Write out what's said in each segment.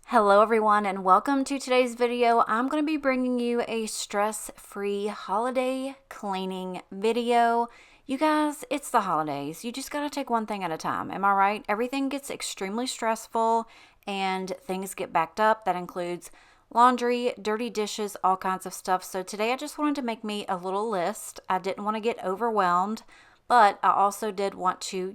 Hello everyone and welcome to today's video. I'm going to be bringing you a stress-free holiday cleaning video. You guys, it's the holidays. You just got to take one thing at a time. Am I right? Everything gets extremely stressful and things get backed up. That includes laundry, dirty dishes, all kinds of stuff. So today I just wanted to make me a little list. I didn't want to get overwhelmed, but I also did want to,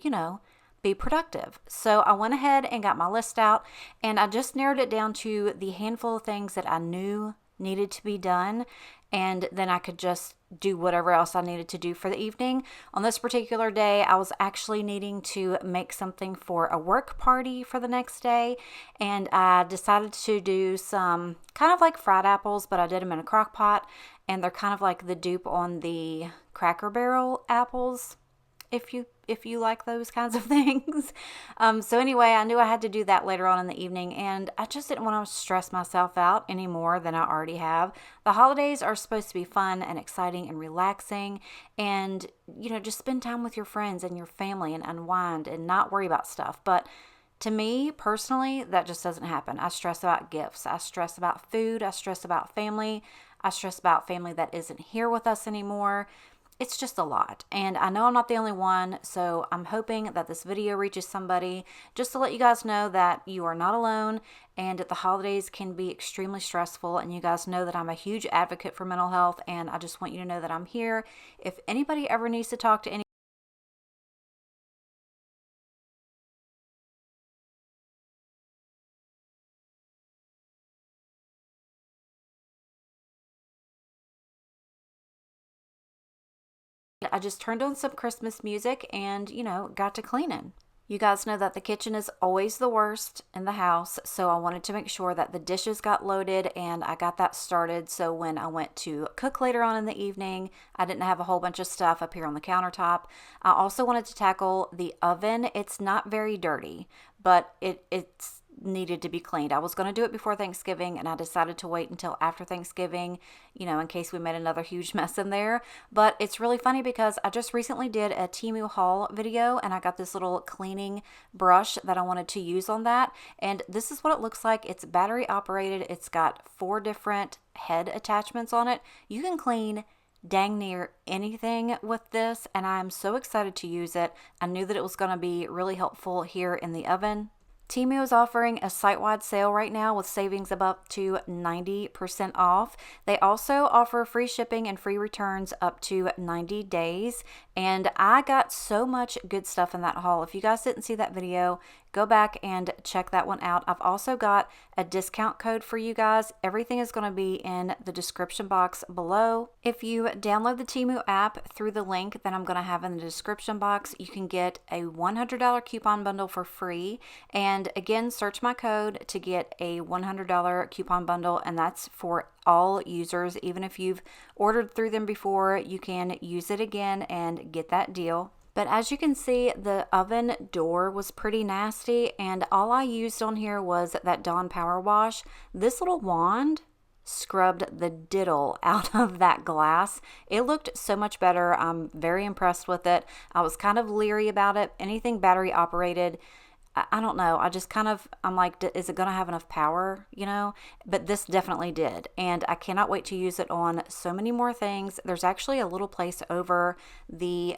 be productive. So I went ahead and got my list out and I just narrowed it down to the handful of things that I knew needed to be done, and then I could just do whatever else I needed to do for the evening. On this particular day, I was actually needing to make something for a work party for the next day, and I decided to do some kind of like fried apples, but I did them in a crock pot, and they're kind of like the dupe on the Cracker Barrel apples, if you like those kinds of things. So anyway, I knew I had to do that later on in the evening, and I just didn't want to stress myself out any more than I already have. The holidays are supposed to be fun and exciting and relaxing, and just spend time with your friends and your family and unwind and not worry about stuff. But to me personally, that just doesn't happen. I stress about gifts, I stress about food, I stress about family, I stress about family that isn't here with us anymore. It's just a lot, and I know I'm not the only one, so I'm hoping that this video reaches somebody just to let you guys know that you are not alone, and that the holidays can be extremely stressful. And you guys know that I'm a huge advocate for mental health, and I just want you to know that I'm here if anybody ever needs to talk to any. I just turned on some Christmas music and, got to cleaning. You guys know that the kitchen is always the worst in the house, so I wanted to make sure that the dishes got loaded and I got that started, so when I went to cook later on in the evening, I didn't have a whole bunch of stuff up here on the countertop. I also wanted to tackle the oven. It's not very dirty, but it's needed to be cleaned. I was going to do it before Thanksgiving, and I decided to wait until after Thanksgiving, in case we made another huge mess in there. But it's really funny because I just recently did a Temu haul video, and I got this little cleaning brush that I wanted to use on that, and this is what it looks like. It's battery operated. It's got 4 different head attachments on it. You can clean dang near anything with this, and I'm so excited to use it. I knew that it was going to be really helpful here in the oven. Temu is offering a site-wide sale right now with savings of up to 90% off. They also offer free shipping and free returns up to 90 days. And I got so much good stuff in that haul. If you guys didn't see that video, go back and check that one out. I've also got a discount code for you guys. Everything is going to be in the description box below. If you download the Temu app through the link that I'm going to have in the description box, you can get a $100 coupon bundle for free. And again, search my code to get a $100 coupon bundle, and that's for all users. Even if you've ordered through them before, you can use it again and get that deal. But as you can see, the oven door was pretty nasty, and all I used on here was that Dawn Power Wash. This little wand scrubbed the diddle out of that glass. It looked so much better. I'm very impressed with it. I was kind of leery about it. Anything battery operated, I don't know. I'm like, is it going to have enough power, But this definitely did. And I cannot wait to use it on so many more things. There's actually a little place over the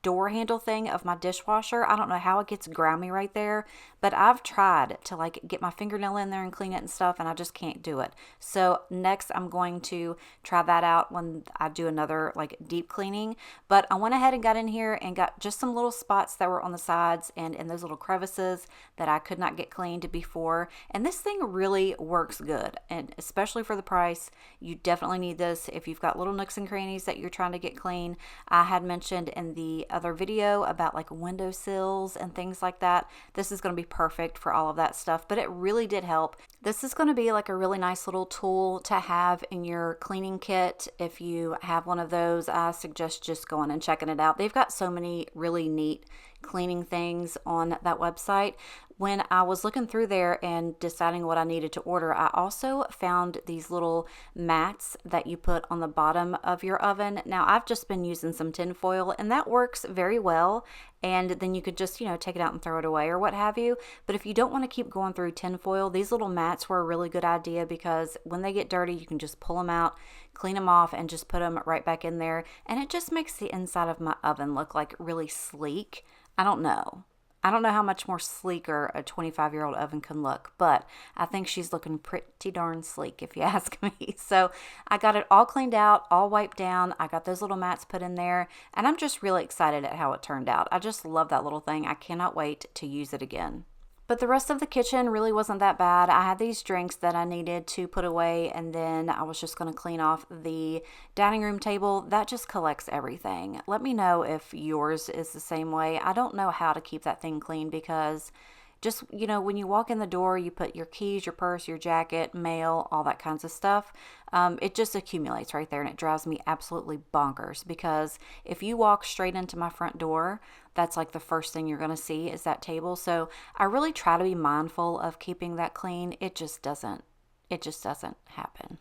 door handle thing of my dishwasher. I don't know how it gets grimy right there, but I've tried to like get my fingernail in there and clean it and stuff, and I just can't do it. So next I'm going to try that out when I do another like deep cleaning. But I went ahead and got in here and got just some little spots that were on the sides and in those little crevices that I could not get cleaned before. And this thing really works good, and especially for the price, you definitely need this if you've got little nooks and crannies that you're trying to get clean. I had mentioned in the other video about like windowsills and things like that. This is going to be perfect for all of that stuff, but it really did help. This is going to be like a really nice little tool to have in your cleaning kit. If you have one of those, I suggest just going and checking it out. They've got so many really neat cleaning things on that website. when I was looking through there and deciding what I needed to order, I also found these little mats that you put on the bottom of your oven. Now, I've just been using some tin foil, and that works very well. And then you could just, take it out and throw it away or what have you. But if you don't want to keep going through tin foil, these little mats were a really good idea because when they get dirty, you can just pull them out, clean them off, and just put them right back in there. And it just makes the inside of my oven look like really sleek. I don't know. I don't know how much more sleeker a 25-year-old oven can look, but I think she's looking pretty darn sleek if you ask me. So I got it all cleaned out, all wiped down. I got those little mats put in there, and I'm just really excited at how it turned out. I just love that little thing. I cannot wait to use it again. But the rest of the kitchen really wasn't that bad. I had these drinks that I needed to put away, and then I was just going to clean off the dining room table. That just collects everything. Let me know if yours is the same way. I don't know how to keep that thing clean because just, when you walk in the door, you put your keys, your purse, your jacket, mail, all that kinds of stuff. It just accumulates right there, and it drives me absolutely bonkers because if you walk straight into my front door, that's like the first thing you're going to see is that table. So I really try to be mindful of keeping that clean. It just doesn't happen.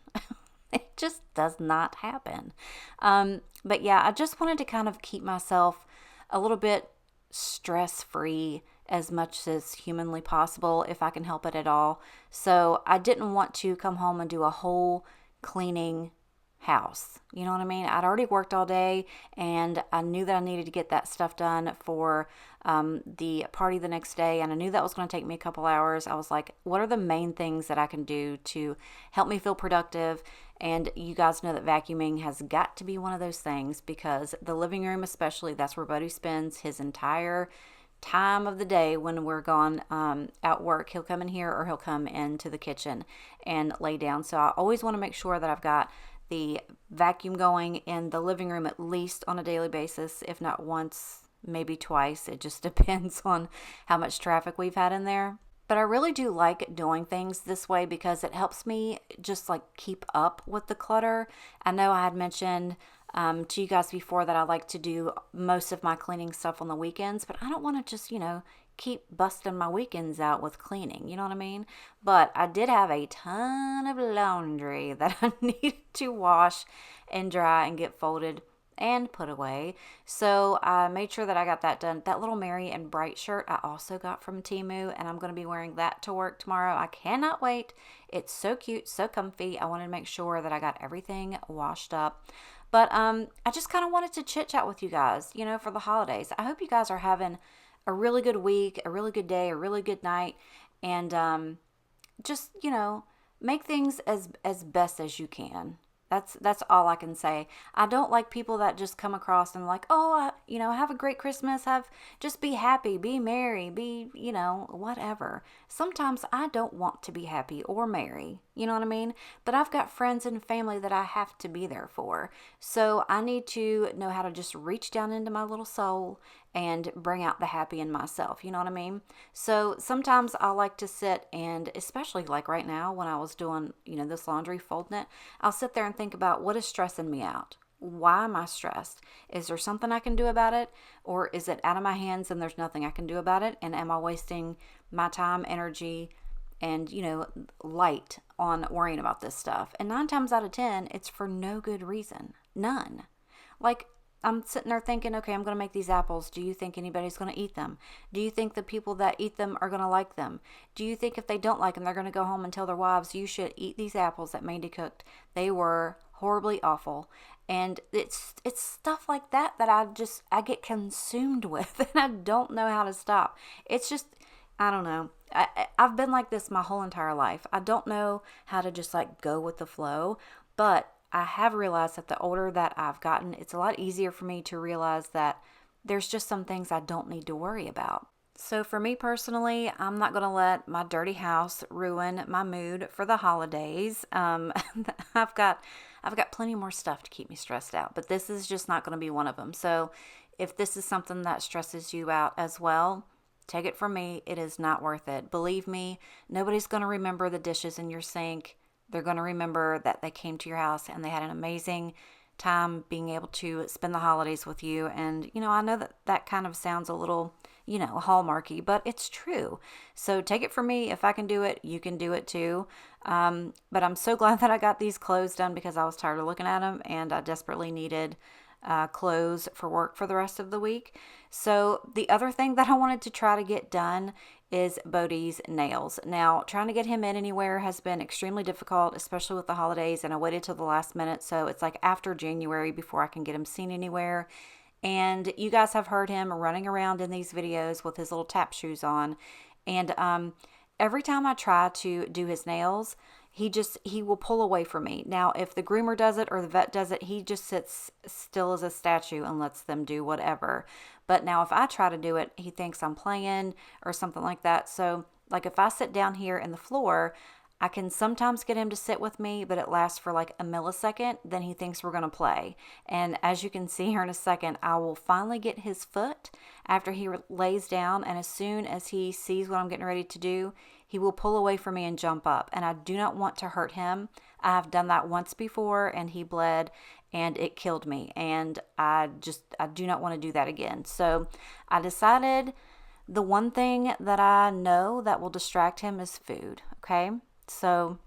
It just does not happen. But yeah, I just wanted to kind of keep myself a little bit stress-free as much as humanly possible if I can help it at all. So I didn't want to come home and do a whole cleaning house. You know what I mean? I'd already worked all day and I knew that I needed to get that stuff done for the party the next day, and I knew that was going to take me a couple hours. I was like, what are the main things that I can do to help me feel productive? And you guys know that vacuuming has got to be one of those things because the living room especially, that's where Buddy spends his entire time of the day when we're gone at work. He'll come in here or he'll come into the kitchen and lay down. So I always want to make sure that I've got the vacuum going in the living room at least on a daily basis, if not once, maybe twice. It just depends on how much traffic we've had in there. But I really do like doing things this way because it helps me just like keep up with the clutter. I know I had mentioned to you guys before that I like to do most of my cleaning stuff on the weekends, but I don't want to just, keep busting my weekends out with cleaning. You know what I mean? But I did have a ton of laundry that I needed to wash and dry and get folded and put away. So I made sure that I got that done. That little Merry and Bright shirt I also got from Temu, and I'm going to be wearing that to work tomorrow. I cannot wait. It's so cute, so comfy. I wanted to make sure that I got everything washed up. But I just kind of wanted to chit chat with you guys, for the holidays. I hope you guys are having a really good week, a really good day, a really good night, and just, make things as best as you can. That's all I can say. I don't like people that just come across and like, oh, have a great Christmas. Just be happy, be merry, be, whatever. Sometimes I don't want to be happy or merry. You know what I mean? But I've got friends and family that I have to be there for. So I need to know how to just reach down into my little soul and bring out the happy in myself. You know what I mean? So sometimes I like to sit and, especially like right now when I was doing, this laundry, folding it, I'll sit there and think about what is stressing me out. Why am I stressed? Is there something I can do about it? Or is it out of my hands and there's nothing I can do about it? And am I wasting my time, energy, and, light on worrying about this stuff? And 9 times out of 10, it's for no good reason. None. Like, I'm sitting there thinking, okay, I'm going to make these apples. Do you think anybody's going to eat them? Do you think the people that eat them are going to like them? Do you think if they don't like them, they're going to go home and tell their wives, you should eat these apples that Mandy cooked? They were horribly awful. And it's stuff like that I get consumed with, and I don't know how to stop. It's just, I don't know. I've been like this my whole entire life. I don't know how to just like go with the flow, but I have realized that the older that I've gotten, it's a lot easier for me to realize that there's just some things I don't need to worry about. So for me personally, I'm not going to let my dirty house ruin my mood for the holidays. I've got plenty more stuff to keep me stressed out, but this is just not going to be one of them. So if this is something that stresses you out as well, take it from me, it is not worth it. Believe me, nobody's going to remember the dishes in your sink. They're going to remember that they came to your house and they had an amazing time being able to spend the holidays with you. And, I know that kind of sounds a little hallmarky, but it's true. So take it from me. If I can do it, you can do it too. But I'm so glad that I got these clothes done because I was tired of looking at them and I desperately needed clothes for work for the rest of the week. So the other thing that I wanted to try to get done is Bodie's nails. Now, trying to get him in anywhere has been extremely difficult, especially with the holidays, and I waited till the last minute, so it's like after January before I can get him seen anywhere. And you guys have heard him running around in these videos with his little tap shoes on. And every time I try to do his nails, he will pull away from me. Now, if the groomer does it or the vet does it, he just sits still as a statue and lets them do whatever. But now if I try to do it, he thinks I'm playing or something like that. So like if I sit down here in the floor, I can sometimes get him to sit with me, but it lasts for like a millisecond. Then he thinks we're going to play. And as you can see here in a second, I will finally get his foot after he lays down. And as soon as he sees what I'm getting ready to do, he will pull away from me and jump up. And I do not want to hurt him. I have done that once before and he bled and it killed me. And I do not want to do that again. So I decided the one thing that I know that will distract him is food. Okay. So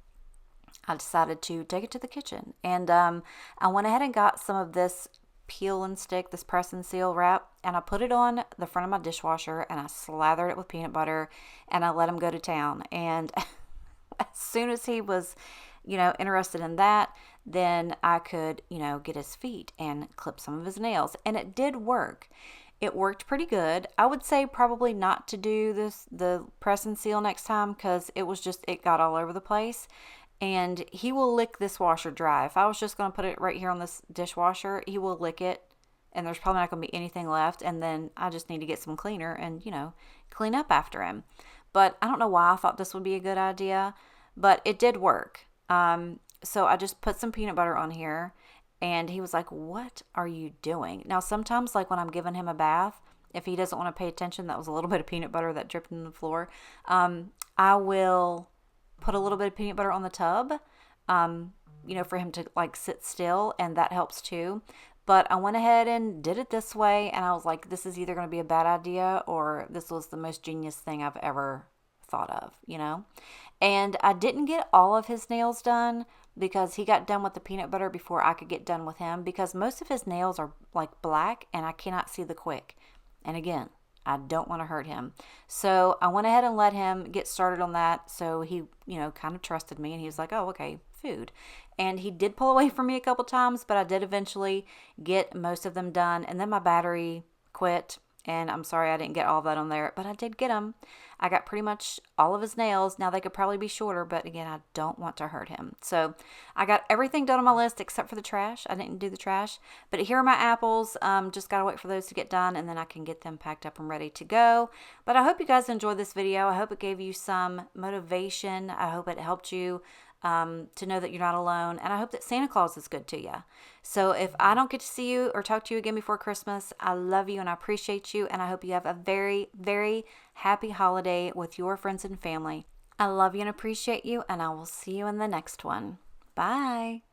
I decided to take it to the kitchen, and I went ahead and got some of this peel and stick, this press and seal wrap, and I put it on the front of my dishwasher and I slathered it with peanut butter and I let him go to town. And as soon as he was, interested in that, then I could, get his feet and clip some of his nails, and it did work. It worked pretty good. I would say probably not to do the press and seal next time because it got all over the place. And he will lick this washer dry. If I was just going to put it right here on this dishwasher, he will lick it and there's probably not going to be anything left. And then I just need to get some cleaner and, clean up after him. But I don't know why I thought this would be a good idea, but it did work. So I just put some peanut butter on here. And he was like, "What are you doing?" Now, sometimes, like when I'm giving him a bath, if he doesn't want to pay attention, that was a little bit of peanut butter that dripped on the floor. I will put a little bit of peanut butter on the tub, for him to like sit still, and that helps too. But I went ahead and did it this way, and I was like, this is either going to be a bad idea or this was the most genius thing I've ever thought of, And I didn't get all of his nails done because he got done with the peanut butter before I could get done with him because most of his nails are like black and I cannot see the quick. And again, I don't want to hurt him. So I went ahead and let him get started on that. So he, kind of trusted me and he was like, "Oh, okay, food." And he did pull away from me a couple times, but I did eventually get most of them done. And then my battery quit. And I'm sorry I didn't get all of that on there, but I did get them. I got pretty much all of his nails. Now they could probably be shorter, but again, I don't want to hurt him. So I got everything done on my list except for the trash. I didn't do the trash, but here are my apples. Just got to wait for those to get done and then I can get them packed up and ready to go. But I hope you guys enjoyed this video. I hope it gave you some motivation. I hope it helped you to know that you're not alone. And I hope that Santa Claus is good to you. So if I don't get to see you or talk to you again before Christmas, I love you and I appreciate you. And I hope you have a very, very happy holiday with your friends and family. I love you and appreciate you. And I will see you in the next one. Bye.